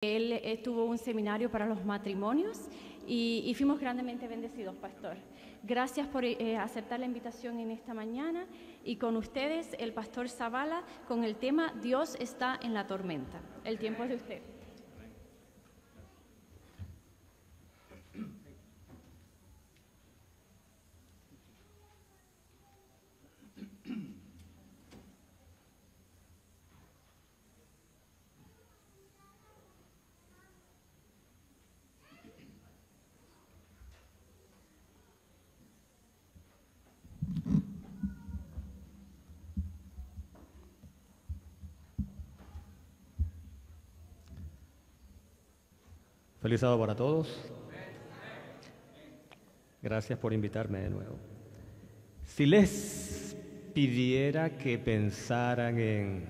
Él tuvo un seminario para los matrimonios y fuimos grandemente bendecidos, pastor. Gracias por aceptar la invitación en esta mañana y con ustedes el pastor Zavala con el tema Dios está en la tormenta. El tiempo es de usted. Feliz sábado para todos. Gracias por invitarme de nuevo. Si les pidiera que pensaran en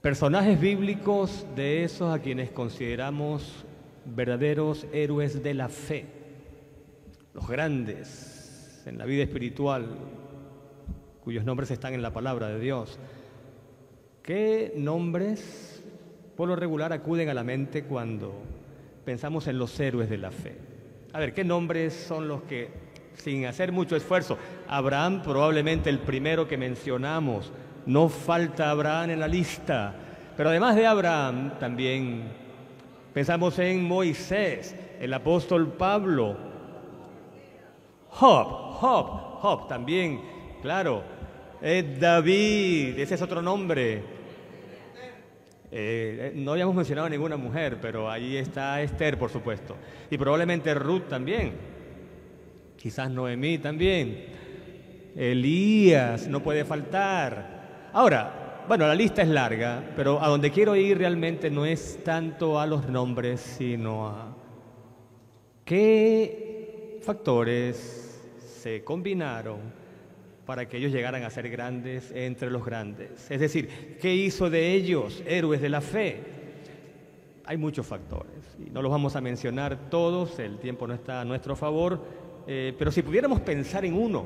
personajes bíblicos de esos a quienes consideramos verdaderos héroes de la fe, los grandes en la vida espiritual, cuyos nombres están en la palabra de Dios, ¿qué nombres por lo regular acuden a la mente cuando pensamos en los héroes de la fe? A ver, ¿qué nombres son los que, sin hacer mucho esfuerzo? Abraham, probablemente el primero que mencionamos. No falta Abraham en la lista. Pero además de Abraham, también pensamos en Moisés, el apóstol Pablo. Job también, claro. David, ese es otro nombre. No habíamos mencionado a ninguna mujer, pero ahí está Esther, por supuesto. Y probablemente Ruth también. Quizás Noemí también. Elías no puede faltar. Ahora, bueno, la lista es larga, pero a donde quiero ir realmente no es tanto a los nombres, sino a qué factores se combinaron para que ellos llegaran a ser grandes entre los grandes. Es decir, ¿qué hizo de ellos héroes de la fe? Hay muchos factores, y no los vamos a mencionar todos, el tiempo no está a nuestro favor, pero si pudiéramos pensar en uno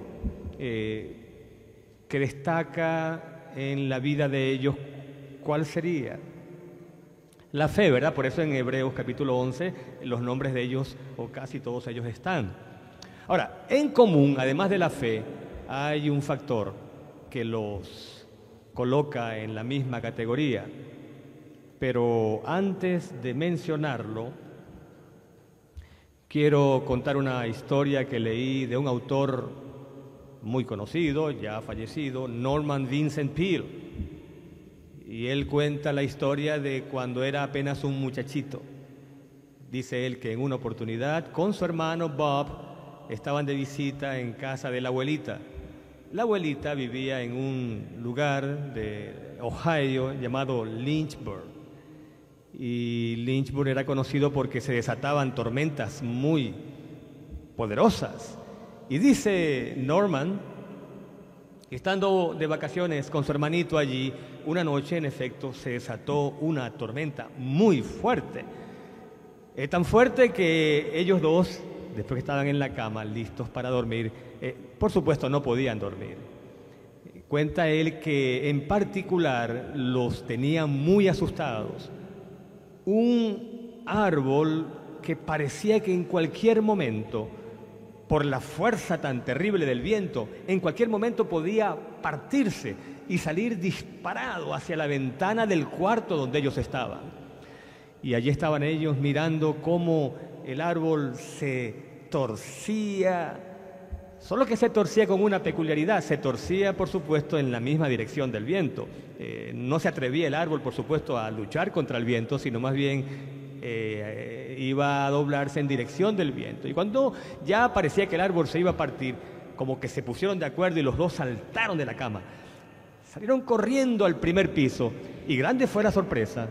que destaca en la vida de ellos, ¿cuál sería? La fe, ¿verdad? Por eso en Hebreos capítulo 11 los nombres de ellos, o casi todos ellos, están. Ahora, en común, además de la fe, hay un factor que los coloca en la misma categoría, pero antes de mencionarlo, quiero contar una historia que leí de un autor muy conocido, ya fallecido, Norman Vincent Peale, y él cuenta la historia de cuando era apenas un muchachito. Dice él que en una oportunidad, con su hermano Bob, estaban de visita en casa de la abuelita. La abuelita vivía en un lugar de Ohio llamado Lynchburg. Y Lynchburg era conocido porque se desataban tormentas muy poderosas. Y dice Norman, estando de vacaciones con su hermanito allí, una noche en efecto se desató una tormenta muy fuerte. Tan fuerte que ellos dos, después que estaban en la cama, listos para dormir, por supuesto no podían dormir. Cuenta él que en particular los tenía muy asustados. Un árbol que parecía que en cualquier momento, por la fuerza tan terrible del viento, en cualquier momento podía partirse y salir disparado hacia la ventana del cuarto donde ellos estaban. Y allí estaban ellos mirando cómo el árbol se torcía, solo que se torcía con una peculiaridad, se torcía por supuesto en la misma dirección del viento. No se atrevía el árbol por supuesto a luchar contra el viento, sino más bien iba a doblarse en dirección del viento. Y cuando ya parecía que el árbol se iba a partir, como que se pusieron de acuerdo y los dos saltaron de la cama, salieron corriendo al primer piso y grande fue la sorpresa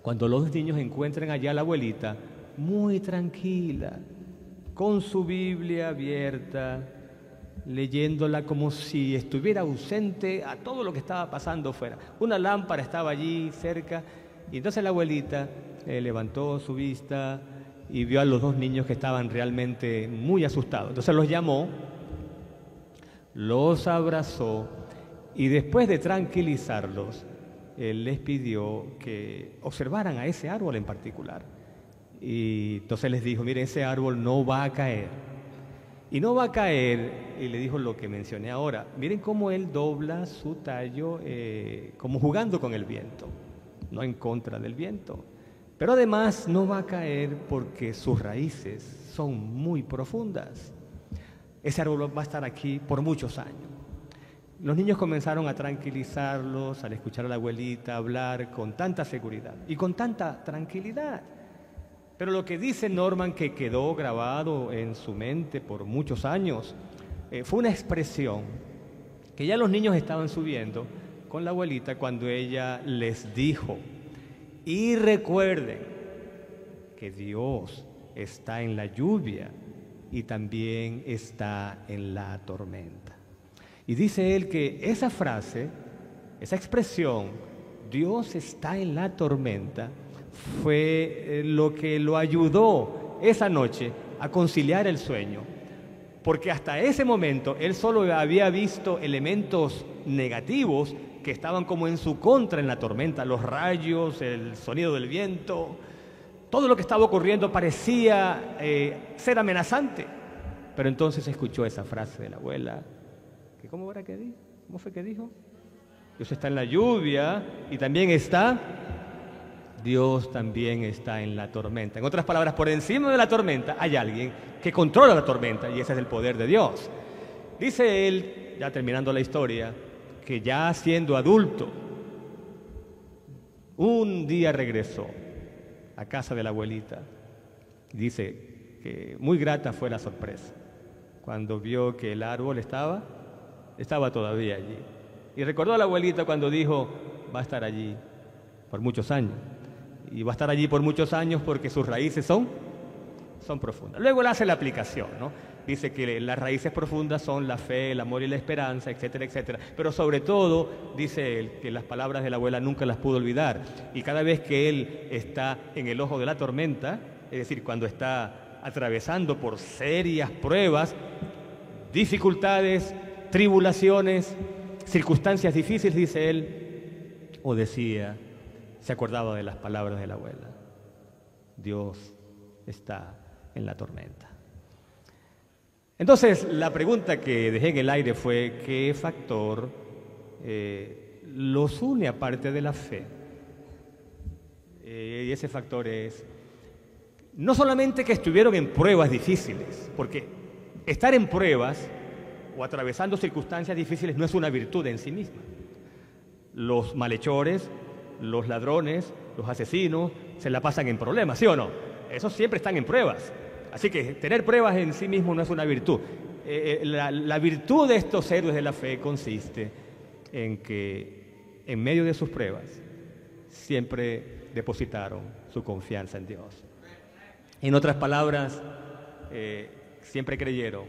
cuando los dos niños encuentran allá a la abuelita muy tranquila, con su Biblia abierta, leyéndola como si estuviera ausente a todo lo que estaba pasando fuera. Una lámpara estaba allí cerca y entonces la abuelita levantó su vista y vio a los dos niños que estaban realmente muy asustados. Entonces los llamó, los abrazó y después de tranquilizarlos, Él les pidió que observaran a ese árbol en particular. Y entonces les dijo, miren, ese árbol no va a caer. Y no va a caer, y le dijo lo que mencioné ahora. Miren cómo él dobla su tallo como jugando con el viento, no en contra del viento. Pero además no va a caer porque sus raíces son muy profundas. Ese árbol va a estar aquí por muchos años. Los niños comenzaron a tranquilizarlos, al escuchar a la abuelita hablar con tanta seguridad y con tanta tranquilidad. Pero lo que dice Norman, que quedó grabado en su mente por muchos años, fue una expresión que ya los niños estaban subiendo con la abuelita cuando ella les dijo: y recuerden que Dios está en la lluvia y también está en la tormenta. Y dice él que esa frase, esa expresión, Dios está en la tormenta, fue lo que lo ayudó esa noche a conciliar el sueño, porque hasta ese momento él solo había visto elementos negativos que estaban como en su contra en la tormenta, los rayos, el sonido del viento, todo lo que estaba ocurriendo parecía ser amenazante. Pero entonces escuchó esa frase de la abuela, que ¿cómo era que dijo? ¿Cómo fue que dijo? Dios está en la lluvia y también Dios también está en la tormenta. En otras palabras, por encima de la tormenta hay alguien que controla la tormenta, y ese es el poder de Dios. Dice él, ya terminando la historia, que ya siendo adulto, un día regresó a casa de la abuelita. Dice que muy grata fue la sorpresa cuando vio que el árbol estaba todavía allí. Y recordó a la abuelita cuando dijo: va a estar allí por muchos años. Y va a estar allí por muchos años porque sus raíces son profundas. Luego él hace la aplicación, ¿no? Dice que las raíces profundas son la fe, el amor y la esperanza, etcétera, etcétera. Pero sobre todo, dice él, que las palabras de la abuela nunca las pudo olvidar. Y cada vez que él está en el ojo de la tormenta, es decir, cuando está atravesando por serias pruebas, dificultades, tribulaciones, circunstancias difíciles, dice él, o decía, se acordaba de las palabras de la abuela: Dios está en la tormenta. Entonces, la pregunta que dejé en el aire fue: ¿qué factor los une aparte de la fe? Y ese factor es no solamente que estuvieron en pruebas difíciles, porque estar en pruebas o atravesando circunstancias difíciles no es una virtud en sí misma. Los malhechores, los ladrones, los asesinos se la pasan en problemas, ¿sí o no? Esos siempre están en pruebas. Así que tener pruebas en sí mismo no es una virtud. La virtud de estos héroes de la fe consiste en que en medio de sus pruebas siempre depositaron su confianza en Dios. En otras palabras, siempre creyeron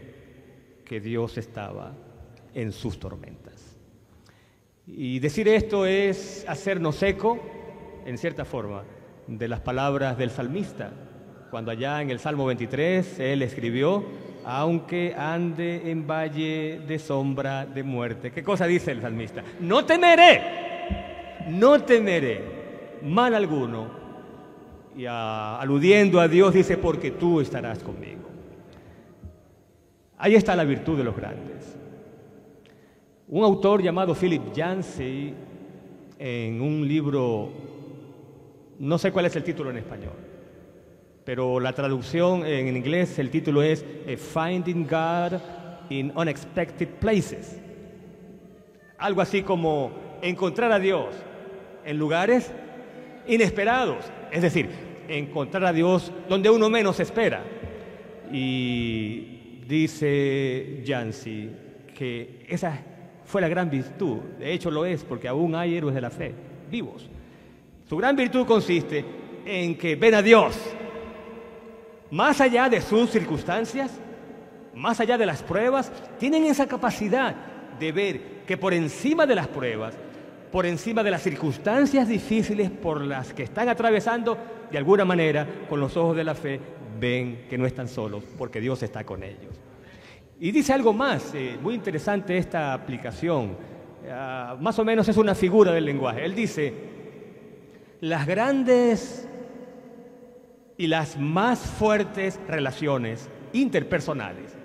que Dios estaba en sus tormentas. Y decir esto es hacernos eco, en cierta forma, de las palabras del salmista, cuando allá en el Salmo 23 él escribió: aunque ande en valle de sombra de muerte. ¿Qué cosa dice el salmista? No temeré mal alguno. Y aludiendo a Dios dice: porque tú estarás conmigo. Ahí está la virtud de los grandes. Un autor llamado Philip Yancey, en un libro, no sé cuál es el título en español, pero la traducción en inglés, el título es Finding God in Unexpected Places. Algo así como encontrar a Dios en lugares inesperados, es decir, encontrar a Dios donde uno menos espera. Y dice Yancey que esa fue la gran virtud. De hecho lo es, porque aún hay héroes de la fe vivos. Su gran virtud consiste en que ven a Dios más allá de sus circunstancias, más allá de las pruebas. Tienen esa capacidad de ver que por encima de las pruebas, por encima de las circunstancias difíciles por las que están atravesando, de alguna manera, con los ojos de la fe, ven que no están solos, porque Dios está con ellos. Y dice algo más, muy interesante esta aplicación. más o menos es una figura del lenguaje. Él dice, las grandes y las más fuertes relaciones interpersonales,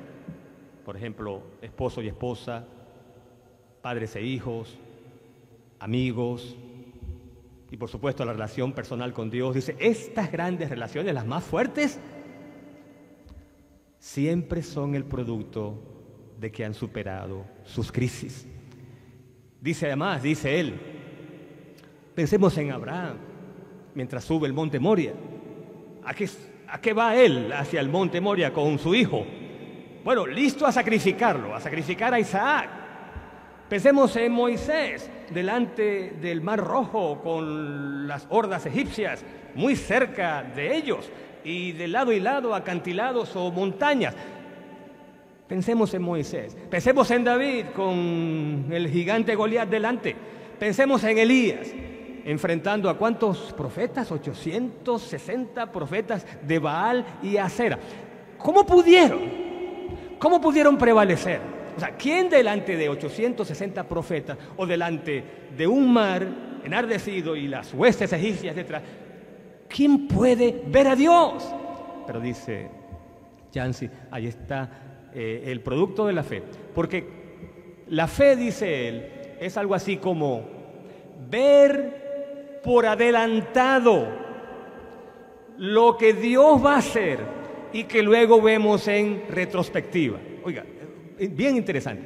por ejemplo, esposo y esposa, padres e hijos, amigos, y por supuesto la relación personal con Dios, dice, estas grandes relaciones, las más fuertes, siempre son el producto de que han superado sus crisis. Dice además, dice él, pensemos en Abraham, mientras sube el monte Moria. ¿A qué va él hacia el monte Moria con su hijo? Bueno, listo a sacrificarlo, a sacrificar a Isaac. Pensemos en Moisés, delante del Mar Rojo, con las hordas egipcias muy cerca de ellos, y de lado y lado acantilados o montañas. Pensemos en Moisés, pensemos en David con el gigante Goliat delante, pensemos en Elías, enfrentando a ¿cuántos profetas? 860 profetas de Baal y Acera. ¿Cómo pudieron prevalecer? O sea, ¿quién delante de 860 profetas o delante de un mar enardecido y las huestes egipcias detrás, quién puede ver a Dios? Pero dice Yancey, ahí está el producto de la fe. Porque la fe, dice él, es algo así como ver por adelantado lo que Dios va a hacer y que luego vemos en retrospectiva. Oiga, bien interesante.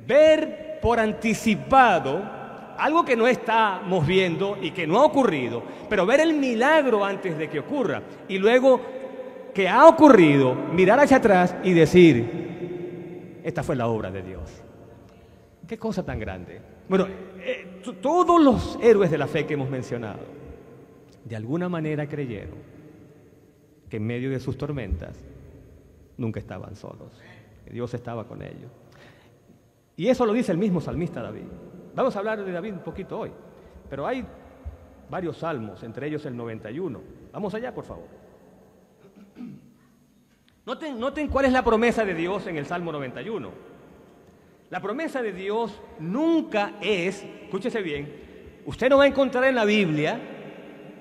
Ver por anticipado algo que no estamos viendo y que no ha ocurrido, pero ver el milagro antes de que ocurra y luego que ha ocurrido, mirar hacia atrás y decir, esta fue la obra de Dios. Qué cosa tan grande. Bueno, todos los héroes de la fe que hemos mencionado, de alguna manera creyeron que en medio de sus tormentas nunca estaban solos. Dios estaba con ellos. Y eso lo dice el mismo salmista David. Vamos a hablar de David un poquito hoy, pero hay varios salmos, entre ellos el 91. Vamos allá, por favor. Noten cuál es la promesa de Dios en el Salmo 91. La promesa de Dios nunca es, escúchese bien, usted no va a encontrar en la Biblia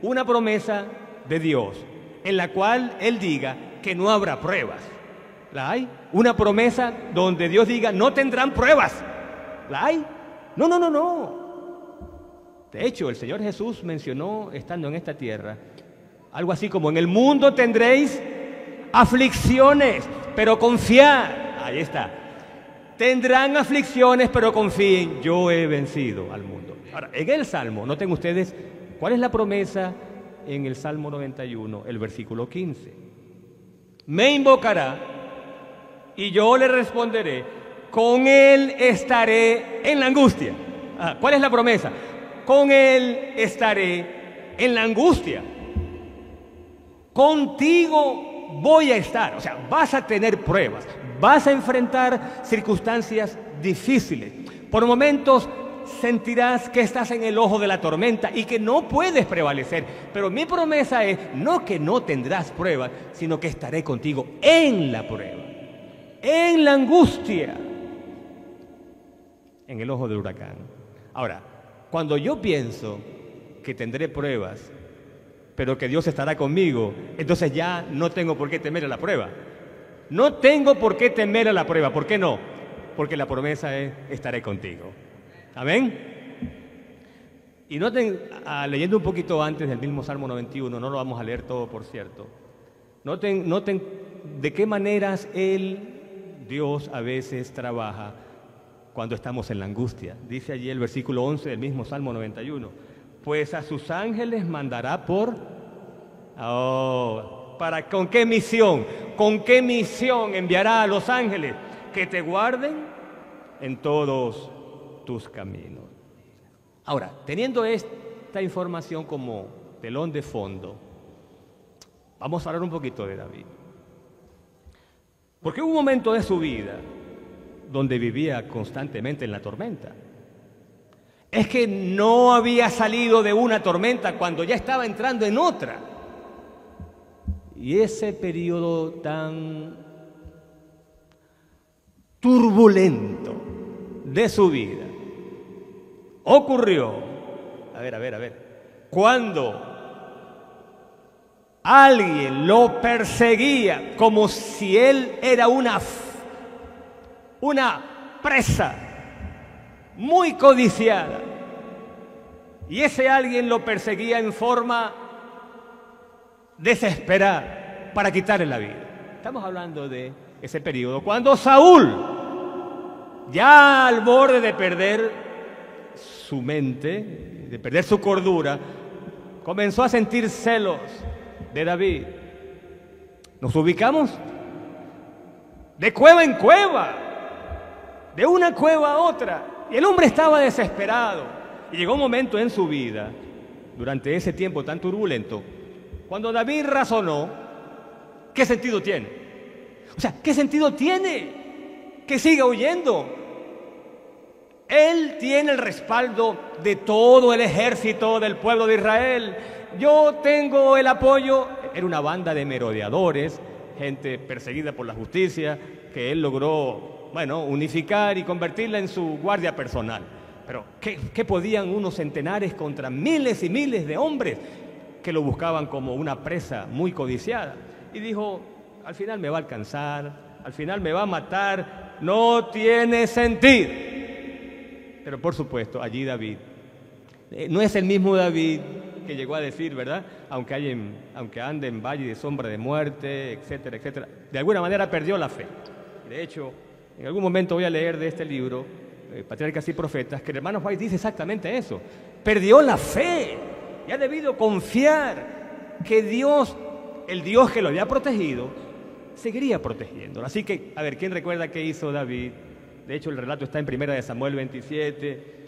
una promesa de Dios en la cual Él diga que no habrá pruebas. ¿La hay? Una promesa donde Dios diga, no tendrán pruebas. ¿La hay? No. De hecho, el Señor Jesús mencionó, estando en esta tierra, algo así como, en el mundo tendréis aflicciones, pero confiad. Ahí está. Tendrán aflicciones, pero confíen, yo he vencido al mundo. Ahora, en el Salmo, noten ustedes, ¿cuál es la promesa en el Salmo 91? El versículo 15. Me invocará y yo le responderé, con él estaré en la angustia. ¿Cuál es la promesa? Con él estaré en la angustia. Contigo voy a estar. O sea, vas a tener pruebas, vas a enfrentar circunstancias difíciles. Por momentos sentirás que estás en el ojo de la tormenta y que no puedes prevalecer. Pero mi promesa es, no que no tendrás pruebas, sino que estaré contigo en la prueba, en la angustia, en el ojo del huracán. Ahora, cuando yo pienso que tendré pruebas, pero que Dios estará conmigo, entonces ya no tengo por qué temer a la prueba. No tengo por qué temer a la prueba. ¿Por qué no? Porque la promesa es, estaré contigo. ¿Amén? Y noten, leyendo un poquito antes del mismo Salmo 91, no lo vamos a leer todo, por cierto. Noten de qué maneras Dios a veces trabaja cuando estamos en la angustia. Dice allí el versículo 11 del mismo Salmo 91. Pues a sus ángeles mandará ¿con qué misión? ¿Con qué misión enviará a los ángeles? Que te guarden en todos tus caminos. Ahora, teniendo esta información como telón de fondo, vamos a hablar un poquito de David. Porque hubo un momento de su vida donde vivía constantemente en la tormenta. Es que no había salido de una tormenta cuando ya estaba entrando en otra. Y ese periodo tan turbulento de su vida ocurrió, a ver, cuando alguien lo perseguía como si él era una presa muy codiciada, y ese alguien lo perseguía en forma desesperada para quitarle la vida. Estamos hablando de ese periodo cuando Saúl, ya al borde de perder su mente, de perder su cordura, comenzó a sentir celos de David. Nos ubicamos de cueva en cueva, de una cueva a otra, y el hombre estaba desesperado. Y llegó un momento en su vida, durante ese tiempo tan turbulento, cuando David razonó: ¿qué sentido tiene? O sea, ¿qué sentido tiene que siga huyendo? Él tiene el respaldo de todo el ejército del pueblo de Israel. Yo tengo el apoyo. Era una banda de merodeadores, gente perseguida por la justicia, que él logró, unificar y convertirla en su guardia personal. Pero ¿qué podían unos centenares contra miles y miles de hombres que lo buscaban como una presa muy codiciada? Y dijo: al final me va a alcanzar, al final me va a matar, no tiene sentido. Pero por supuesto, allí David no es el mismo David que llegó a decir, ¿verdad? Aunque ande en valle de sombra de muerte, etcétera, etcétera. De alguna manera perdió la fe. De hecho, en algún momento voy a leer de este libro, Patriarcas y Profetas, que el hermano White dice exactamente eso. Perdió la fe y ha debido confiar que Dios, el Dios que lo había protegido, seguiría protegiéndolo. Así que, a ver, ¿quién recuerda qué hizo David? De hecho, el relato está en 1 Samuel 27.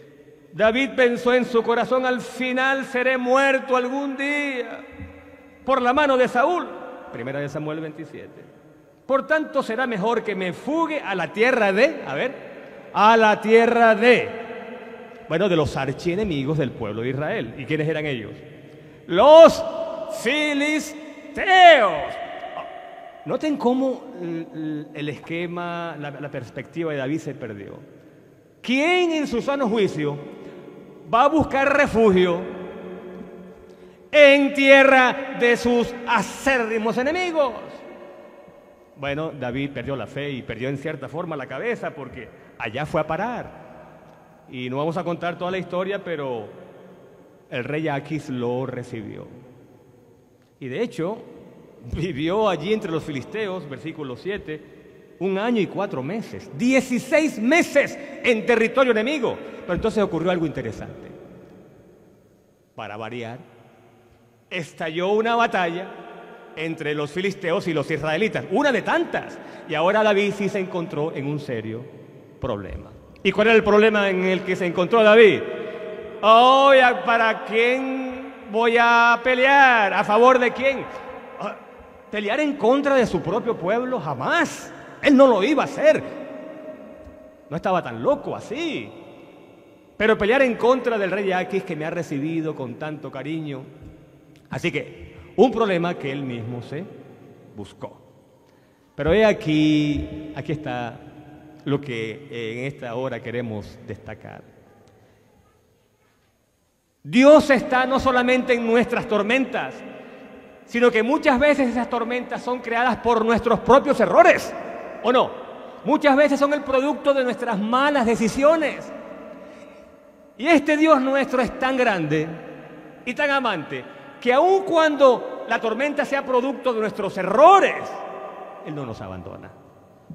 David pensó en su corazón: al final seré muerto algún día por la mano de Saúl. 1 Samuel 27. Por tanto, será mejor que me fugue a la tierra de, de los archienemigos del pueblo de Israel. ¿Y quiénes eran ellos? Los filisteos. Noten cómo el esquema, la perspectiva de David se perdió. ¿Quién en su sano juicio va a buscar refugio en tierra de sus acérrimos enemigos? Bueno, David perdió la fe y perdió en cierta forma la cabeza, porque allá fue a parar. Y no vamos a contar toda la historia, pero el rey Aquis lo recibió. Y de hecho, vivió allí entre los filisteos, versículo 7, 1 año y 4 meses, 16 meses en territorio enemigo. Pero entonces ocurrió algo interesante. Para variar, estalló una batalla entre los filisteos y los israelitas, una de tantas. Y ahora David sí se encontró en un serio problema. ¿Y cuál era el problema en el que se encontró David? ¿Para quién voy a pelear? ¿A favor de quién? ¿Pelear en contra de su propio pueblo? Jamás. Él no lo iba a hacer. No estaba tan loco así. Pero pelear en contra del rey Aquis, que me ha recibido con tanto cariño. Así que un problema que él mismo se buscó. Pero aquí está lo que en esta hora queremos destacar. Dios está no solamente en nuestras tormentas, sino que muchas veces esas tormentas son creadas por nuestros propios errores, ¿o no? Muchas veces son el producto de nuestras malas decisiones. Y este Dios nuestro es tan grande y tan amante que aun cuando la tormenta sea producto de nuestros errores, Él no nos abandona.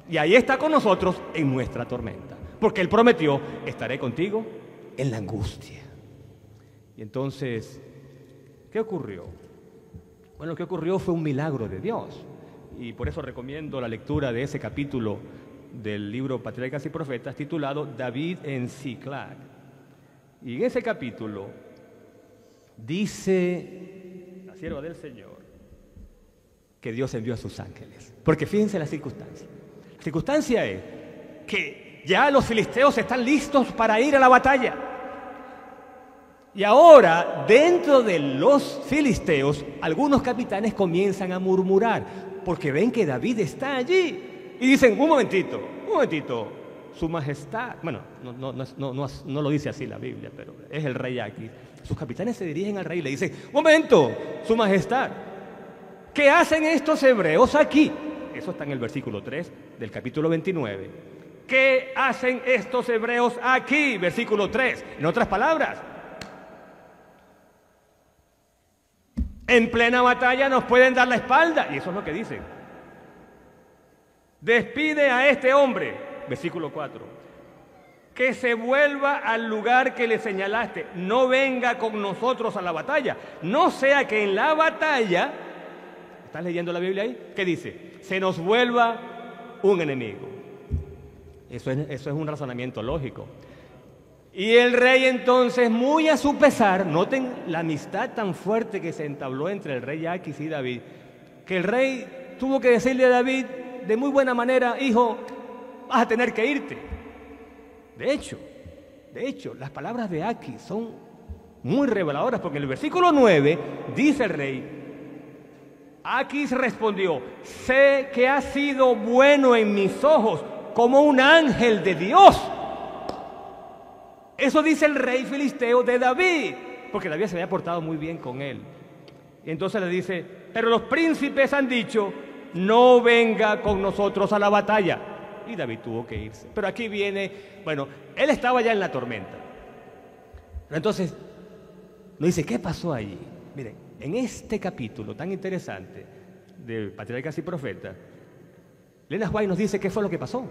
Y ahí está con nosotros en nuestra tormenta, porque Él prometió: estaré contigo en la angustia. Y entonces, ¿qué ocurrió? Bueno, lo que ocurrió fue un milagro de Dios. Y por eso recomiendo la lectura de ese capítulo del libro Patriarcas y Profetas, titulado David en Ziklag. Y en ese capítulo dice la sierva del Señor que Dios envió a sus ángeles. Porque fíjense la circunstancia. La circunstancia es que ya los filisteos están listos para ir a la batalla. Y ahora, dentro de los filisteos, algunos capitanes comienzan a murmurar, porque ven que David está allí. Y dicen: un momentito, su majestad, bueno, no lo dice así la Biblia, pero es el rey Aquis. Sus capitanes se dirigen al rey y le dicen: momento, su majestad, ¿qué hacen estos hebreos aquí? Eso está en el versículo 3 del capítulo 29. ¿Qué hacen estos hebreos aquí? Versículo 3. En otras palabras, en plena batalla nos pueden dar la espalda, y eso es lo que dicen. Despide a este hombre, versículo 4, que se vuelva al lugar que le señalaste, no venga con nosotros a la batalla, no sea que en la batalla, ¿estás leyendo la Biblia ahí? ¿Qué dice? Se nos vuelva un enemigo. Eso es un razonamiento lógico. Y el rey entonces, muy a su pesar, noten la amistad tan fuerte que se entabló entre el rey Aquis y David, que el rey tuvo que decirle a David de muy buena manera: hijo, vas a tener que irte. De hecho, las palabras de Aquis son muy reveladoras, porque en el versículo 9 dice el rey: Aquis respondió: sé que has sido bueno en mis ojos como un ángel de Dios. Eso dice el rey filisteo de David, porque David se había portado muy bien con él. Y entonces le dice: pero los príncipes han dicho, no venga con nosotros a la batalla. Y David tuvo que irse. Pero aquí viene, bueno, él estaba ya en la tormenta. Pero entonces nos dice: ¿qué pasó allí? Miren, en este capítulo tan interesante de Patriarcas y Profetas, Elena White nos dice qué fue lo que pasó.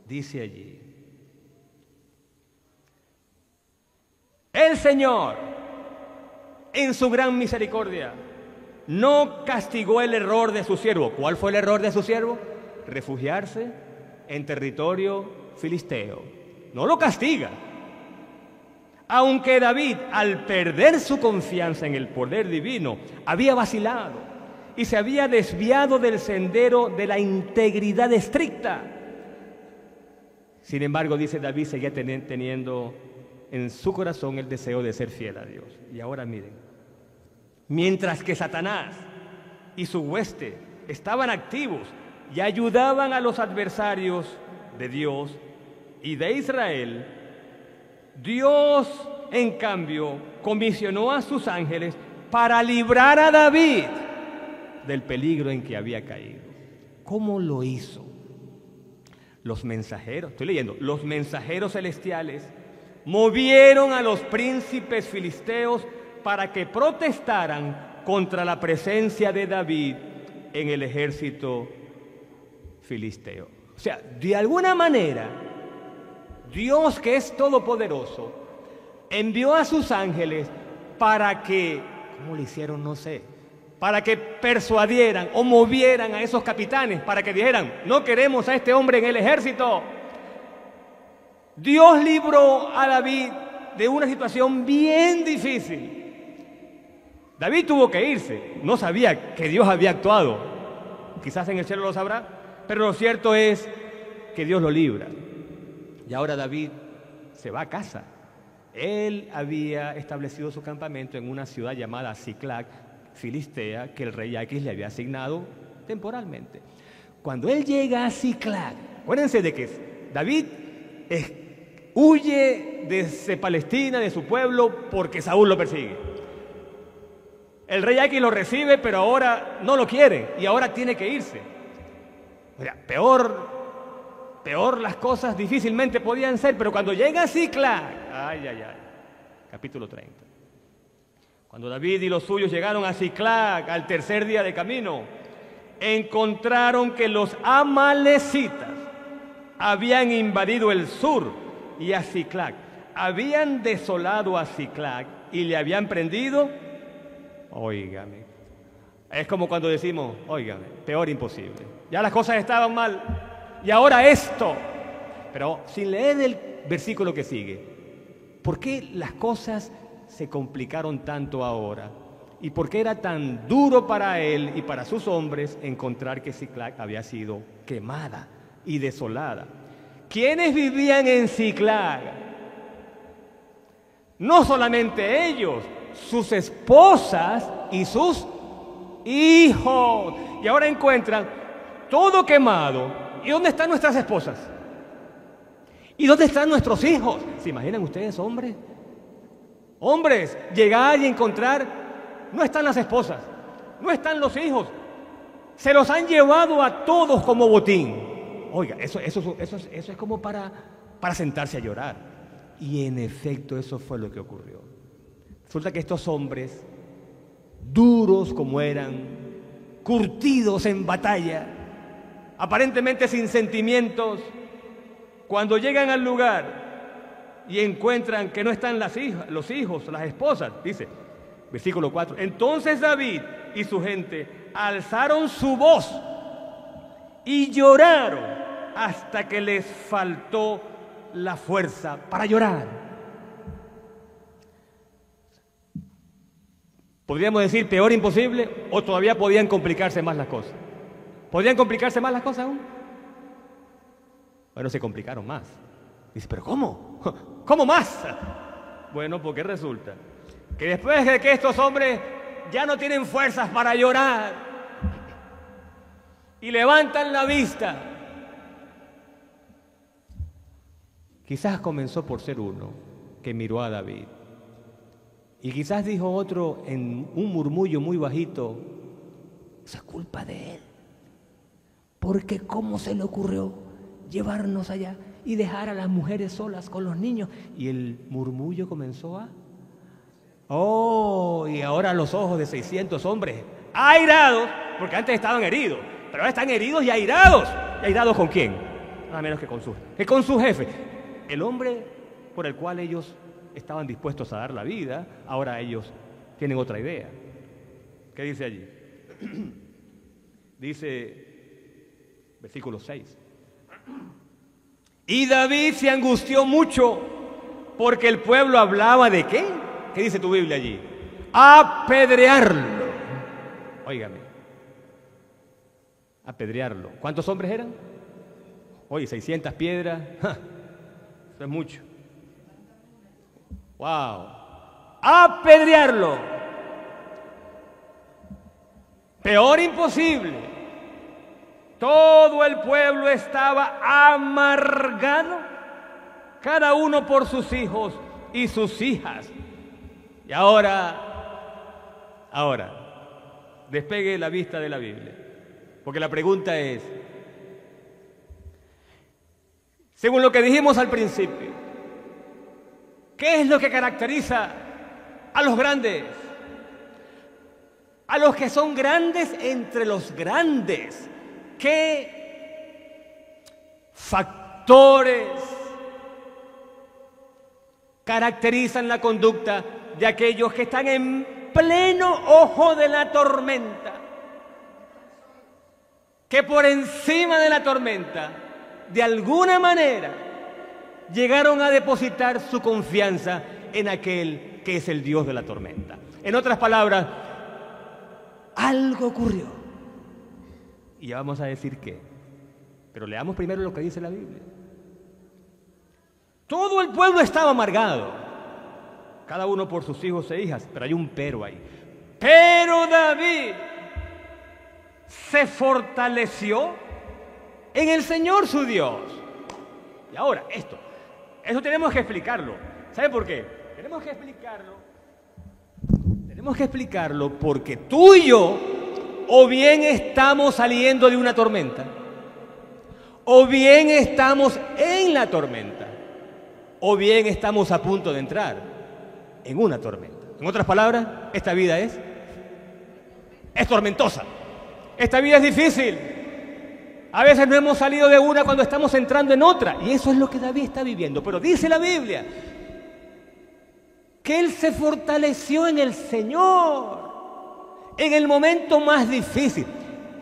Dice allí: el Señor, en su gran misericordia, no castigó el error de su siervo. ¿Cuál fue el error de su siervo? Refugiarse en territorio filisteo. No lo castiga. Aunque David, al perder su confianza en el poder divino, había vacilado y se había desviado del sendero de la integridad estricta. Sin embargo, dice, David seguía teniendo en su corazón el deseo de ser fiel a Dios. Y ahora miren, mientras que Satanás y su hueste estaban activos y ayudaban a los adversarios de Dios y de Israel, Dios, en cambio, comisionó a sus ángeles para librar a David del peligro en que había caído. ¿Cómo lo hizo? Los mensajeros, estoy leyendo, los mensajeros celestiales movieron a los príncipes filisteos para que protestaran contra la presencia de David en el ejército filisteo. O sea, de alguna manera, Dios, que es todopoderoso, envió a sus ángeles para que, ¿cómo lo hicieron? No sé, para que persuadieran o movieran a esos capitanes, para que dijeran: no queremos a este hombre en el ejército. Dios libró a David de una situación bien difícil. David tuvo que irse, no sabía que Dios había actuado, quizás en el cielo lo sabrá, pero lo cierto es que Dios lo libra. Y ahora David se va a casa. Él había establecido su campamento en una ciudad llamada Ziklag, filistea, que el rey Aquis le había asignado temporalmente. Cuando él llega a Ziklag, acuérdense de que David huye desde Palestina, de su pueblo, porque Saúl lo persigue. El rey Aquis lo recibe, pero ahora no lo quiere y ahora tiene que irse. O sea, peor las cosas difícilmente podían ser, pero cuando llega a Ziklag, capítulo 30. Cuando David y los suyos llegaron a Ziklag al tercer día de camino, encontraron que los amalecitas habían invadido el sur y a Ziklag. Habían desolado a Ziklag y le habían prendido. Óigame, es como cuando decimos: óigame, peor imposible. Ya las cosas estaban mal y ahora esto. Pero sin leer el versículo que sigue, ¿por qué las cosas se complicaron tanto ahora? ¿Y por qué era tan duro para él y para sus hombres encontrar que Ziklag había sido quemada y desolada? ¿Quiénes vivían en Ziklag? No solamente ellos, sus esposas y sus hijos. Y ahora encuentran todo quemado. ¿Y dónde están nuestras esposas? ¿Y dónde están nuestros hijos? ¿Se imaginan ustedes, hombres? Hombres, llegar y encontrar, no están las esposas, no están los hijos, se los han llevado a todos como botín. Oiga, eso es como para sentarse a llorar. Y en efecto, eso fue lo que ocurrió. Resulta que estos hombres, duros como eran, curtidos en batalla, aparentemente sin sentimientos, cuando llegan al lugar y encuentran que no están los hijos, las esposas, dice, versículo 4, entonces David y su gente alzaron su voz y lloraron hasta que les faltó la fuerza para llorar. Podríamos decir peor imposible, o todavía podían complicarse más las cosas. ¿Podrían complicarse más las cosas aún? Bueno, se complicaron más. Dice, ¿pero cómo? ¿Cómo más? Bueno, porque resulta que después de que estos hombres ya no tienen fuerzas para llorar y levantan la vista, quizás comenzó por ser uno que miró a David y quizás dijo otro en un murmullo muy bajito, esa es culpa de él, porque ¿cómo se le ocurrió llevarnos allá y dejar a las mujeres solas con los niños? Y el murmullo comenzó a... y ahora los ojos de 600 hombres airados, porque antes estaban heridos, pero ahora están heridos y airados. ¿Y airados con quién? Nada menos que con su jefe. El hombre por el cual ellos estaban dispuestos a dar la vida, ahora ellos tienen otra idea. ¿Qué dice allí? Dice, versículo 6. Y David se angustió mucho porque el pueblo hablaba de ¿qué? ¿Qué dice tu Biblia allí? Apedrearlo. Óigame. Apedrearlo. ¿Cuántos hombres eran? Oye, 600 piedras. Eso es mucho. ¡Wow! Apedrearlo. Peor imposible. Todo el pueblo estaba amargado, cada uno por sus hijos y sus hijas. Y ahora, despegue la vista de la Biblia, porque la pregunta es, según lo que dijimos al principio, ¿qué es lo que caracteriza a los grandes? A los que son grandes entre los grandes. ¿Qué factores caracterizan la conducta de aquellos que están en pleno ojo de la tormenta? Que por encima de la tormenta, de alguna manera, llegaron a depositar su confianza en aquel que es el Dios de la tormenta. En otras palabras, algo ocurrió. Y ya vamos a decir qué. Pero leamos primero lo que dice la Biblia. Todo el pueblo estaba amargado, cada uno por sus hijos e hijas, pero hay un pero ahí. Pero David se fortaleció en el Señor su Dios. Y ahora, eso tenemos que explicarlo. ¿Saben por qué? Tenemos que explicarlo porque tú y yo, o bien estamos saliendo de una tormenta, o bien estamos en la tormenta, o bien estamos a punto de entrar en una tormenta. En otras palabras, esta vida es tormentosa. Esta vida es difícil. A veces no hemos salido de una cuando estamos entrando en otra. Y eso es lo que David está viviendo. Pero dice la Biblia que él se fortaleció en el Señor en el momento más difícil.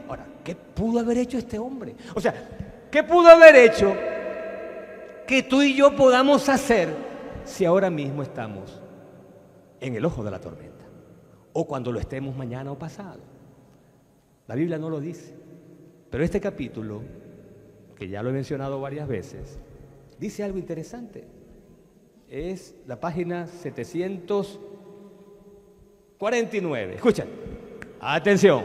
Ahora, ¿qué pudo haber hecho este hombre? O sea, ¿qué pudo haber hecho que tú y yo podamos hacer si ahora mismo estamos en el ojo de la tormenta? O cuando lo estemos mañana o pasado. La Biblia no lo dice. Pero este capítulo, que ya lo he mencionado varias veces, dice algo interesante. Es la página 749. Escuchen. Atención.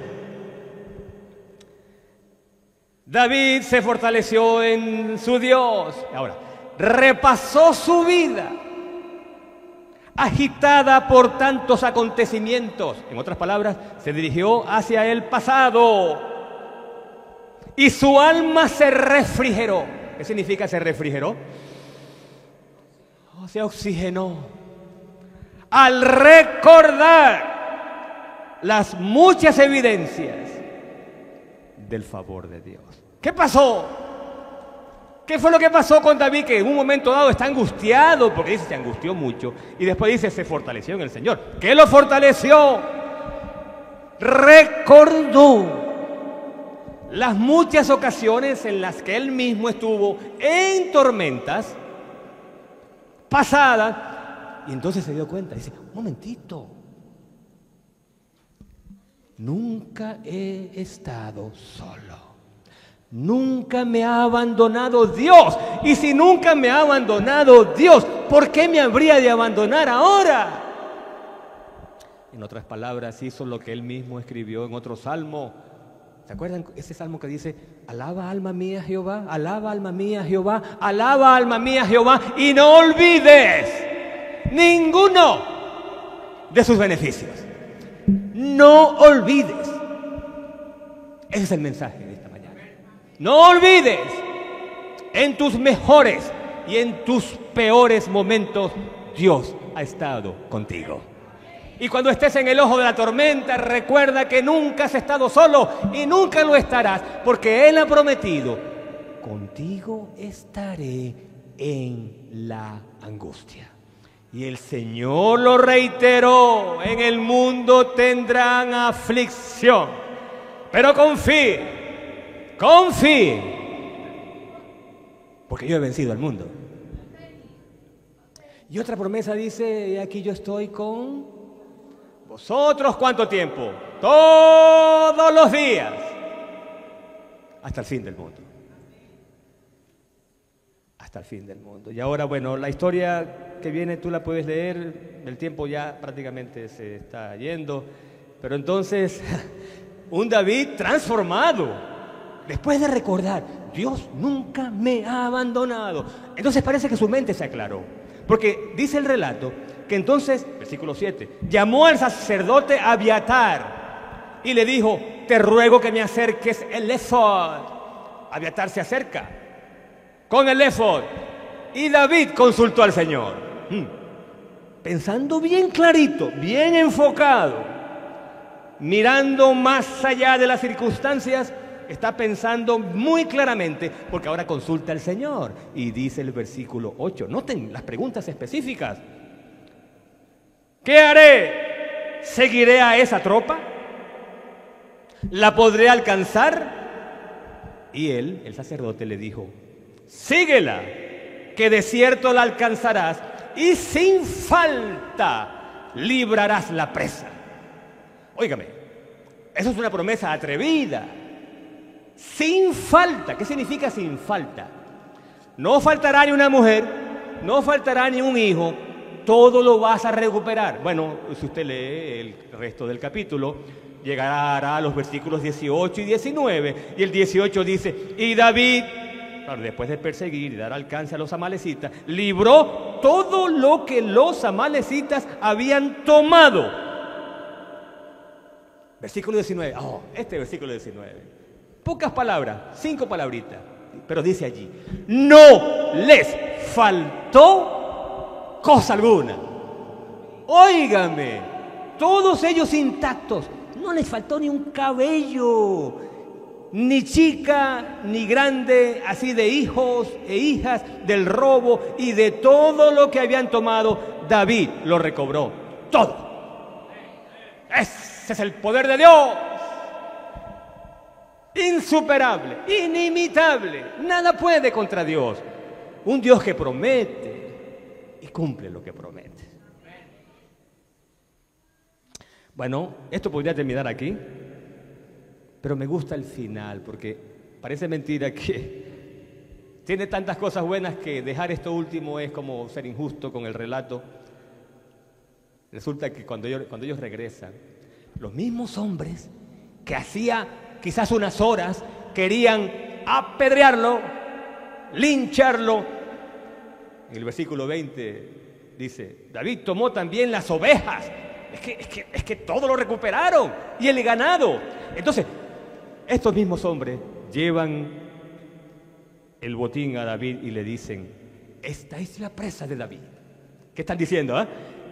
David se fortaleció en su Dios. Ahora, repasó su vida, agitada por tantos acontecimientos. En otras palabras, se dirigió hacia el pasado y su alma se refrigeró. ¿Qué significa se refrigeró? Se oxigenó al recordar las muchas evidencias del favor de Dios. ¿Qué pasó? ¿Qué fue lo que pasó con David? Que en un momento dado está angustiado, porque dice, se angustió mucho, y después dice, se fortaleció en el Señor. ¿Qué lo fortaleció? Recordó las muchas ocasiones en las que él mismo estuvo en tormentas pasadas, y entonces se dio cuenta, dice, un momentito, nunca he estado solo. Nunca me ha abandonado Dios. Y si nunca me ha abandonado Dios, ¿por qué me habría de abandonar ahora? En otras palabras, hizo lo que él mismo escribió en otro salmo. ¿Se acuerdan ese salmo que dice, alaba alma mía Jehová, alaba alma mía Jehová, alaba alma mía Jehová, y no olvides ninguno de sus beneficios? No olvides. Ese es el mensaje de esta mañana. No olvides, en tus mejores y en tus peores momentos, Dios ha estado contigo. Y cuando estés en el ojo de la tormenta, recuerda que nunca has estado solo y nunca lo estarás, porque Él ha prometido, contigo estaré en la angustia. Y el Señor lo reiteró, en el mundo tendrán aflicción, pero confíe, porque yo he vencido al mundo. Y otra promesa dice, aquí yo estoy con vosotros, ¿cuánto tiempo? Todos los días, hasta el fin del mundo. Hasta el fin del mundo. Y ahora, bueno, la historia que viene tú la puedes leer, el tiempo ya prácticamente se está yendo, pero entonces, un David transformado, después de recordar, Dios nunca me ha abandonado. Entonces parece que su mente se aclaró, porque dice el relato que entonces, versículo 7, llamó al sacerdote Abiatar y le dijo, te ruego que me acerques el éfod. Abiatar se acerca con el éfod y David consultó al Señor, pensando bien clarito, bien enfocado, mirando más allá de las circunstancias. Está pensando muy claramente, porque ahora consulta al Señor. Y dice el versículo 8, noten las preguntas específicas. ¿Qué haré? ¿Seguiré a esa tropa? ¿La podré alcanzar? Y él, el sacerdote, le dijo, síguela, que de cierto la alcanzarás y sin falta librarás la presa. Óigame, eso es una promesa atrevida. Sin falta. ¿Qué significa sin falta? No faltará ni una mujer, no faltará ni un hijo, todo lo vas a recuperar. Bueno, si usted lee el resto del capítulo, llegará a los versículos 18 y 19, y el 18 dice, y David, claro, después de perseguir y dar alcance a los amalecitas, libró todo lo que los amalecitas habían tomado. Versículo 19, este versículo 19. Pocas palabras, 5 palabritas, pero dice allí, no les faltó cosa alguna. Óigame, todos ellos intactos, no les faltó ni un cabello, ni chica, ni grande, así de hijos e hijas del robo y de todo lo que habían tomado, David lo recobró, todo. Ese es el poder de Dios. Insuperable, inimitable, nada puede contra Dios. Un Dios que promete y cumple lo que promete. Bueno, esto podría terminar aquí, pero me gusta el final, porque parece mentira que tiene tantas cosas buenas que dejar esto último es como ser injusto con el relato. Resulta que cuando ellos regresan, los mismos hombres que hacía quizás unas horas querían apedrearlo, lincharlo, En el versículo 20 dice, David tomó también las ovejas. Es que todo lo recuperaron. Y el ganado. Entonces, estos mismos hombres llevan el botín a David y le dicen, esta es la presa de David. ¿Qué están diciendo?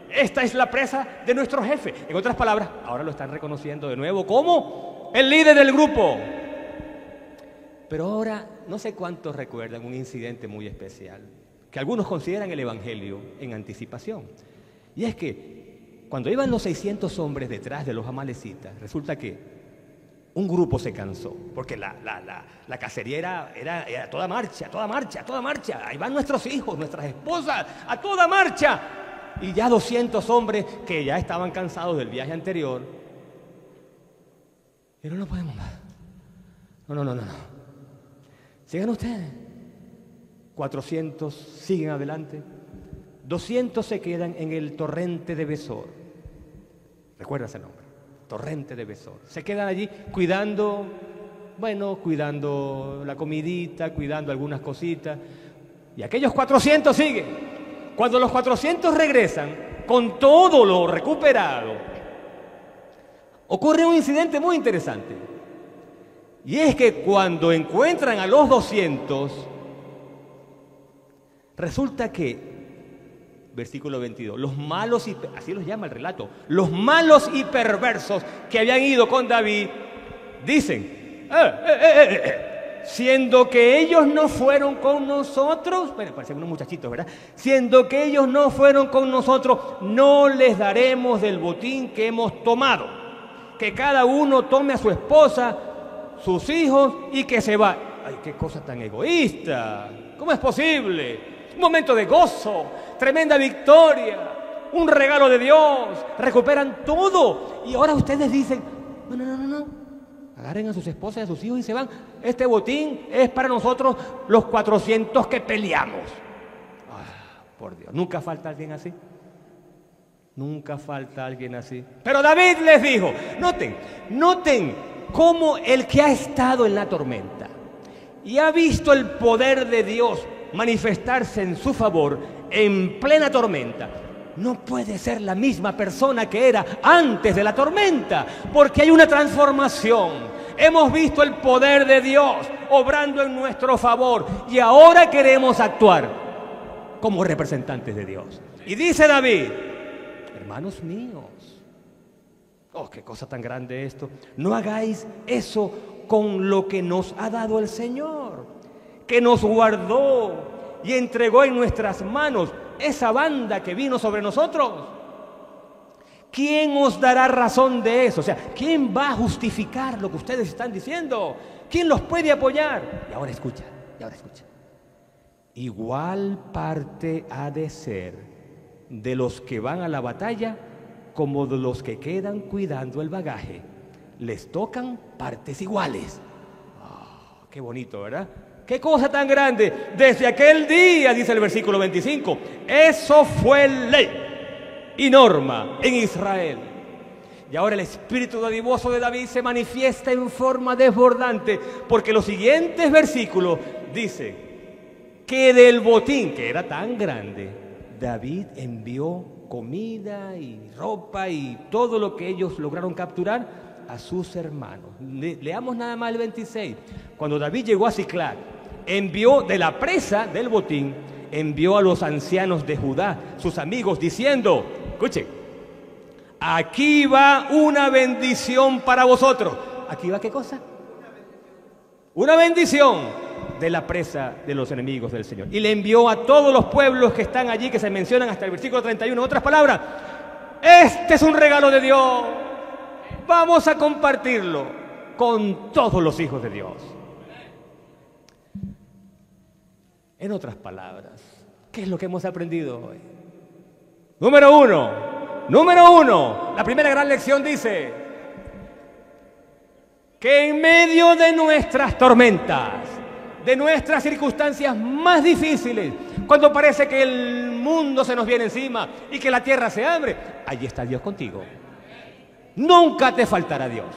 Esta es la presa de nuestro jefe. En otras palabras, ahora lo están reconociendo de nuevo como el líder del grupo. Pero ahora, no sé cuántos recuerdan un incidente muy especial, que algunos consideran el Evangelio en anticipación. Y es que cuando iban los 600 hombres detrás de los amalecitas, resulta que un grupo se cansó, porque la cacería era a toda marcha, a toda marcha, a toda marcha. Ahí van nuestros hijos, nuestras esposas, a toda marcha. Y ya 200 hombres que ya estaban cansados del viaje anterior. Pero no podemos más. No. Sigan ustedes. 400 siguen adelante. 200 se quedan en el torrente de Besor. Recuerda ese nombre. Torrente de Besor. Se quedan allí cuidando la comidita, cuidando algunas cositas. Y aquellos 400 siguen. Cuando los 400 regresan con todo lo recuperado, ocurre un incidente muy interesante. Y es que cuando encuentran a los 200, resulta que versículo 22, los malos, así los llama el relato, los malos y perversos que habían ido con David, dicen, siendo que ellos no fueron con nosotros, bueno, parecen unos muchachitos, ¿verdad? Siendo que ellos no fueron con nosotros, no les daremos del botín que hemos tomado, que cada uno tome a su esposa, sus hijos y que se va. Ay, qué cosa tan egoísta, ¿cómo es posible? Un momento de gozo, tremenda victoria, un regalo de Dios, recuperan todo. Y ahora ustedes dicen, no, agarren a sus esposas y a sus hijos y se van. Este botín es para nosotros los 400 que peleamos. Por Dios, nunca falta alguien así. Nunca falta alguien así. Pero David les dijo, noten cómo el que ha estado en la tormenta y ha visto el poder de Dios manifestarse en su favor en plena tormenta, no puede ser la misma persona que era antes de la tormenta, porque hay una transformación. Hemos visto el poder de Dios obrando en nuestro favor y ahora queremos actuar como representantes de Dios. Y dice David, hermanos míos, qué cosa tan grande esto, no hagáis eso con lo que nos ha dado el Señor, que nos guardó y entregó en nuestras manos esa banda que vino sobre nosotros. ¿Quién os dará razón de eso? O sea, ¿quién va a justificar lo que ustedes están diciendo? ¿Quién los puede apoyar? Y ahora escucha. Igual parte ha de ser de los que van a la batalla como de los que quedan cuidando el bagaje. Les tocan partes iguales. Qué bonito, ¿verdad? ¡Qué cosa tan grande! Desde aquel día, dice el versículo 25, eso fue ley y norma en Israel. Y ahora el espíritu dadivoso de David se manifiesta en forma desbordante, porque los siguientes versículos dicen que del botín, que era tan grande, David envió comida y ropa y todo lo que ellos lograron capturar a sus hermanos. Leamos nada más el 26. Cuando David llegó a Siclag, envió de la presa del botín, envió a los ancianos de Judá, sus amigos, diciendo, escuchen, aquí va una bendición para vosotros. ¿Aquí va qué cosa? Una bendición de la presa de los enemigos del Señor. Y le envió a todos los pueblos que están allí, que se mencionan hasta el versículo 31. En otras palabras, este es un regalo de Dios. Vamos a compartirlo con todos los hijos de Dios. En otras palabras, ¿qué es lo que hemos aprendido hoy? Número uno, la primera gran lección dice que en medio de nuestras tormentas, de nuestras circunstancias más difíciles, cuando parece que el mundo se nos viene encima y que la tierra se abre, allí está Dios contigo. Nunca te faltará Dios.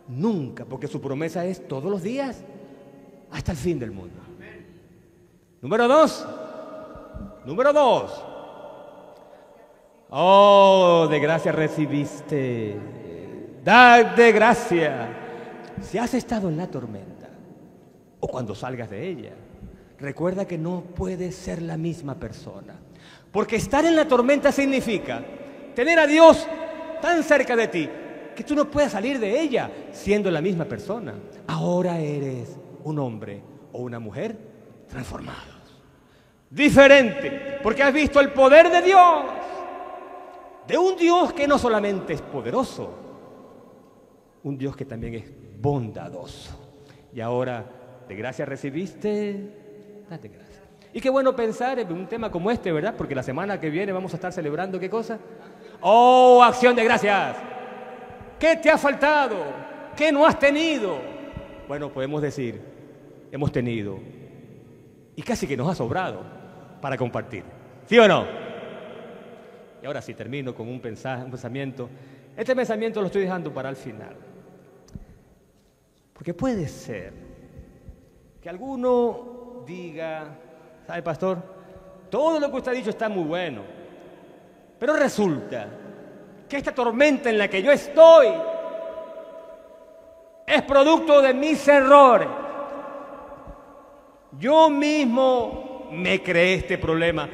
Nunca, porque su promesa es todos los días hasta el fin del mundo. Número 2, Número 2. Oh, de gracia recibiste. Dad de gracia. Si has estado en la tormenta o cuando salgas de ella, recuerda que no puedes ser la misma persona. Porque estar en la tormenta significa tener a Dios tan cerca de ti que tú no puedes salir de ella siendo la misma persona. Ahora eres un hombre o una mujer transformados. Diferente, porque has visto el poder de Dios. De un Dios que no solamente es poderoso, un Dios que también es bondadoso. Y ahora, de gracia recibiste, date gracias. Y qué bueno pensar en un tema como este, ¿verdad? Porque la semana que viene vamos a estar celebrando, ¿qué cosa? ¡Oh, acción de gracias! ¿Qué te ha faltado? ¿Qué no has tenido? Bueno, podemos decir, hemos tenido, y casi que nos ha sobrado para compartir. ¿Sí o no? Y ahora sí, termino con un pensamiento. Este pensamiento lo estoy dejando para el final. Porque puede ser que alguno diga, ¿sabe, pastor? Todo lo que usted ha dicho está muy bueno, pero resulta que esta tormenta en la que yo estoy es producto de mis errores. Yo mismo me creé este problema.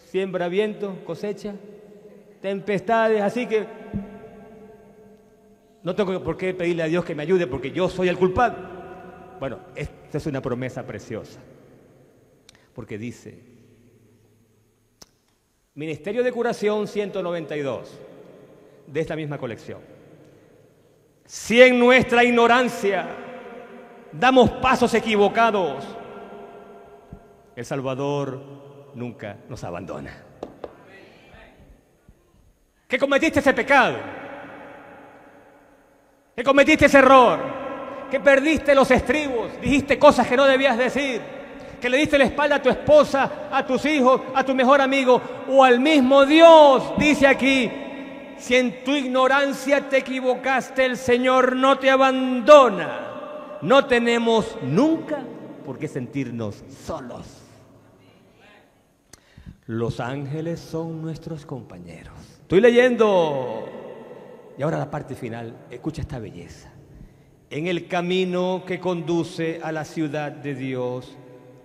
Siembra viento, cosecha, tempestades, así que no tengo por qué pedirle a Dios que me ayude porque yo soy el culpable. Bueno, esta es una promesa preciosa, porque dice, Ministerio de Curación 192, de esta misma colección. Si en nuestra ignorancia damos pasos equivocados, el Salvador nunca nos abandona. Que cometiste ese pecado, que cometiste ese error, que perdiste los estribos, dijiste cosas que no debías decir, que le diste la espalda a tu esposa, a tus hijos, a tu mejor amigo o al mismo Dios. Dice aquí, si en tu ignorancia te equivocaste, el Señor no te abandona. No tenemos nunca por qué sentirnos solos. Los ángeles son nuestros compañeros. Estoy leyendo, y ahora la parte final, escucha esta belleza. En el camino que conduce a la ciudad de Dios,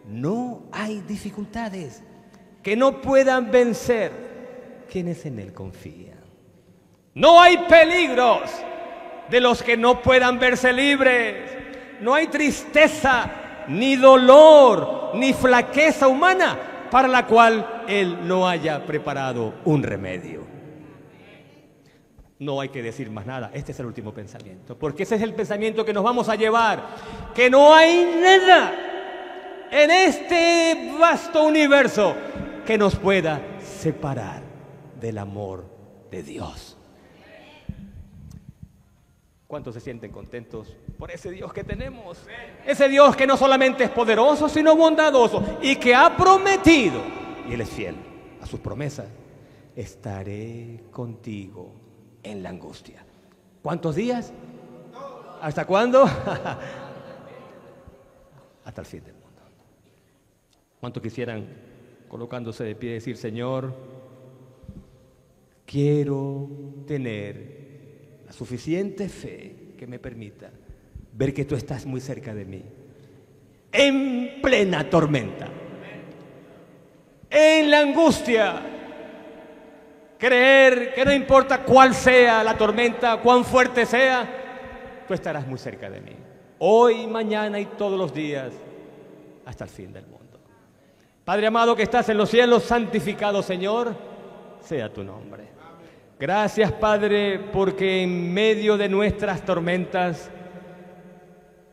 no hay dificultades que no puedan vencer quienes en Él confían. No hay peligros de los que no puedan verse libres. No hay tristeza, ni dolor, ni flaqueza humana para la cual Él no haya preparado un remedio. No hay que decir más nada, este es el último pensamiento, porque ese es el pensamiento que nos vamos a llevar, que no hay nada en este vasto universo que nos pueda separar del amor de Dios. ¿Cuántos se sienten contentos por ese Dios que tenemos? Ese Dios que no solamente es poderoso, sino bondadoso y que ha prometido, y Él es fiel a sus promesas, estaré contigo en la angustia. ¿Cuántos días? ¿Hasta cuándo? Hasta el fin del mundo. ¿Cuántos quisieran, colocándose de pie, decir, Señor, quiero tener la suficiente fe que me permita ver que tú estás muy cerca de mí, en plena tormenta, en la angustia, creer que no importa cuál sea la tormenta, cuán fuerte sea, tú estarás muy cerca de mí, hoy, mañana y todos los días, hasta el fin del mundo. Padre amado que estás en los cielos, santificado, Señor, sea tu nombre. Gracias, Padre, porque en medio de nuestras tormentas,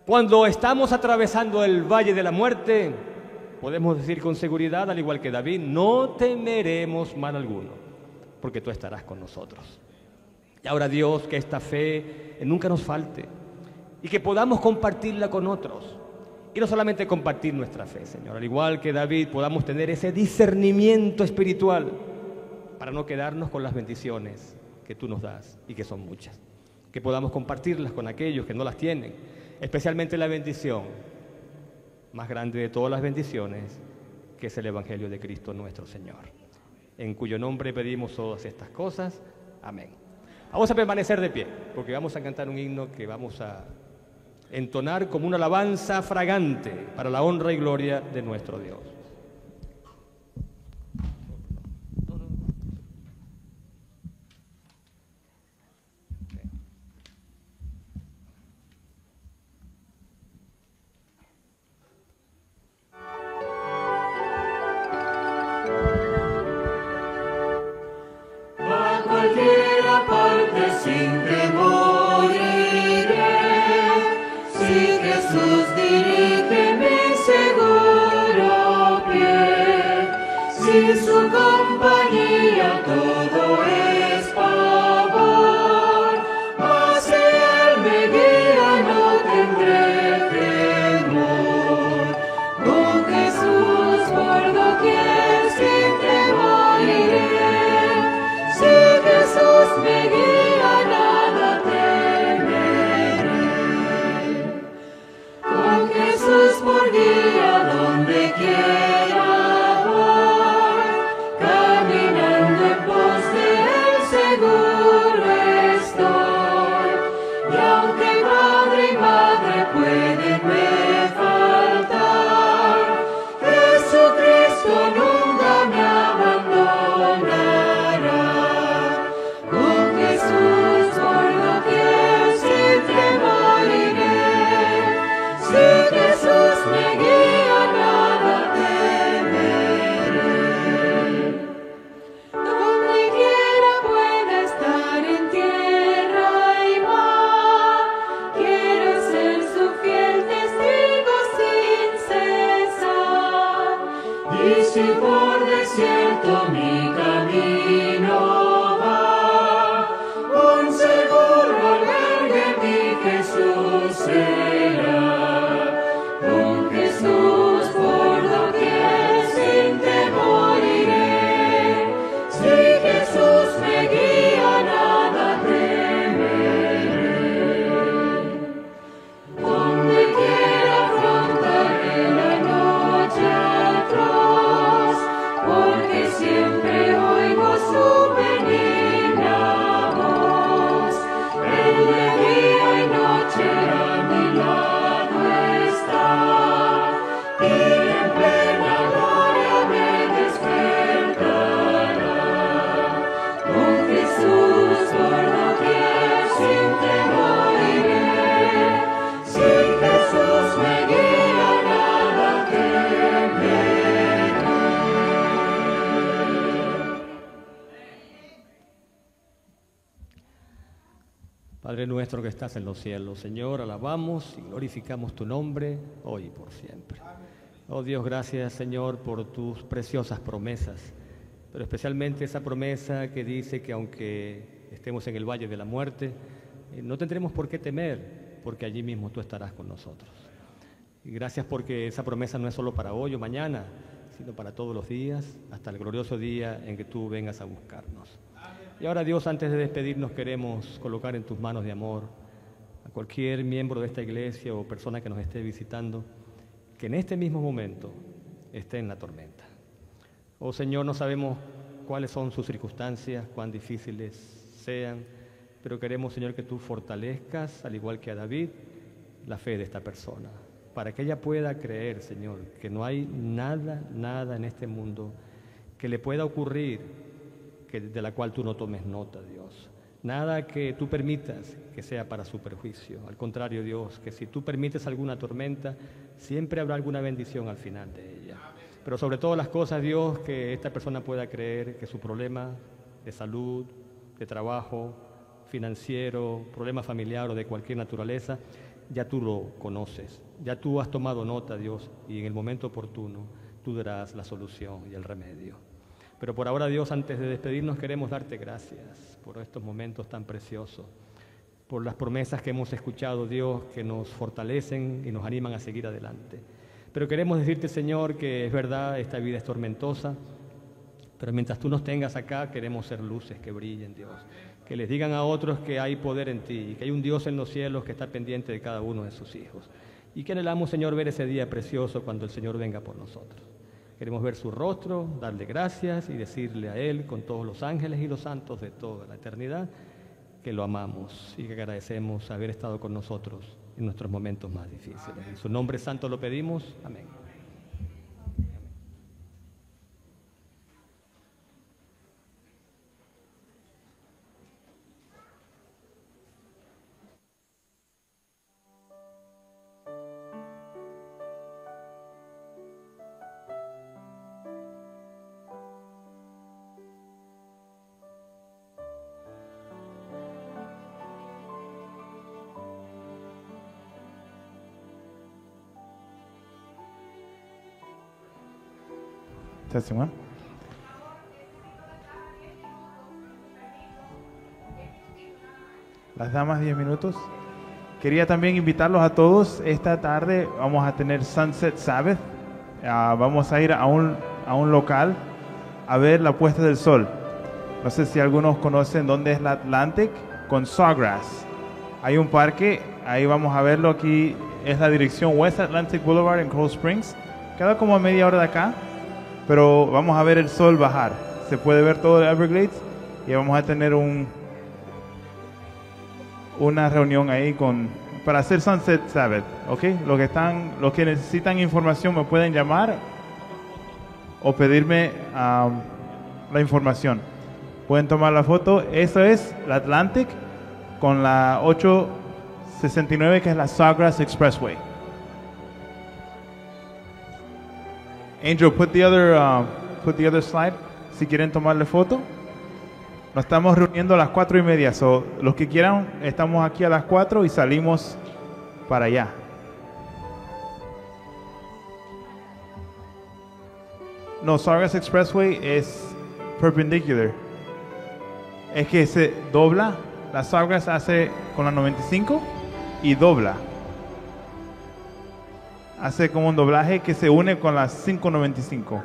cuando estamos atravesando el valle de la muerte, podemos decir con seguridad, al igual que David, no temeremos mal alguno, porque tú estarás con nosotros. Y ahora, Dios, que esta fe nunca nos falte y que podamos compartirla con otros. Y no solamente compartir nuestra fe, Señor, al igual que David, podamos tener ese discernimiento espiritual para no quedarnos con las bendiciones que tú nos das y que son muchas. Que podamos compartirlas con aquellos que no las tienen, especialmente la bendición más grande de todas las bendiciones, que es el Evangelio de Cristo nuestro Señor, en cuyo nombre pedimos todas estas cosas. Amén. Vamos a permanecer de pie, porque vamos a cantar un himno que vamos a entonar como una alabanza fragante para la honra y gloria de nuestro Dios. Padre nuestro que estás en los cielos, Señor, alabamos y glorificamos tu nombre hoy y por siempre. Oh Dios, gracias, Señor, por tus preciosas promesas, pero especialmente esa promesa que dice que aunque estemos en el valle de la muerte, no tendremos por qué temer, porque allí mismo tú estarás con nosotros. Y gracias porque esa promesa no es solo para hoy o mañana, sino para todos los días, hasta el glorioso día en que tú vengas a buscarnos. Y ahora, Dios, antes de despedirnos, queremos colocar en tus manos de amor a cualquier miembro de esta iglesia o persona que nos esté visitando, que en este mismo momento esté en la tormenta. Oh Señor, no sabemos cuáles son sus circunstancias, cuán difíciles sean, pero queremos, Señor, que tú fortalezcas, al igual que a David, la fe de esta persona, para que ella pueda creer, Señor, que no hay nada en este mundo que le pueda ocurrir de la cual tú no tomes nota, Dios. Nada que tú permitas que sea para su perjuicio. Al contrario, Dios, que si tú permites alguna tormenta, siempre habrá alguna bendición al final de ella. Pero sobre todas las cosas, Dios, que esta persona pueda creer que su problema de salud, de trabajo, financiero, problema familiar o de cualquier naturaleza, ya tú lo conoces. Ya tú has tomado nota, Dios, y en el momento oportuno tú darás la solución y el remedio. Pero por ahora, Dios, antes de despedirnos, queremos darte gracias por estos momentos tan preciosos, por las promesas que hemos escuchado, Dios, que nos fortalecen y nos animan a seguir adelante. Pero queremos decirte, Señor, que es verdad, esta vida es tormentosa, pero mientras tú nos tengas acá, queremos ser luces que brillen, Dios. Que les digan a otros que hay poder en ti y que hay un Dios en los cielos que está pendiente de cada uno de sus hijos. Y que anhelamos, Señor, ver ese día precioso cuando el Señor venga por nosotros. Queremos ver su rostro, darle gracias y decirle a Él, con todos los ángeles y los santos de toda la eternidad, que lo amamos y que agradecemos haber estado con nosotros en nuestros momentos más difíciles. En su nombre santo lo pedimos. Amén. Testing 1. Las damas 10 minutos. Quería también invitarlos a todos. Esta tarde vamos a tener Sunset Sabbath. Vamos a ir a un local a ver la puesta del sol. No sé si algunos conocen dónde es la Atlantic con Sawgrass. Hay un parque, ahí vamos a verlo. Aquí es la dirección West Atlantic Boulevard en Coral Springs. Queda como a media hora de acá. Pero vamos a ver el sol bajar. Se puede ver todo el Everglades y vamos a tener una reunión ahí para hacer Sunset Sabbath, ¿ok? Los que necesitan información me pueden llamar o pedirme la información. Pueden tomar la foto. Eso es la Atlantic con la 869 que es la Sawgrass Expressway. Angel, put the other slide. Si quieren tomarle foto. Nos estamos reuniendo a las 4:30. So, los que quieran, estamos aquí a las 4 y salimos para allá. No, Sawgrass Expressway es perpendicular. Es que se dobla. La Sawgrass hace con la 95 y dobla. Hace como un doblaje que se une con la 595.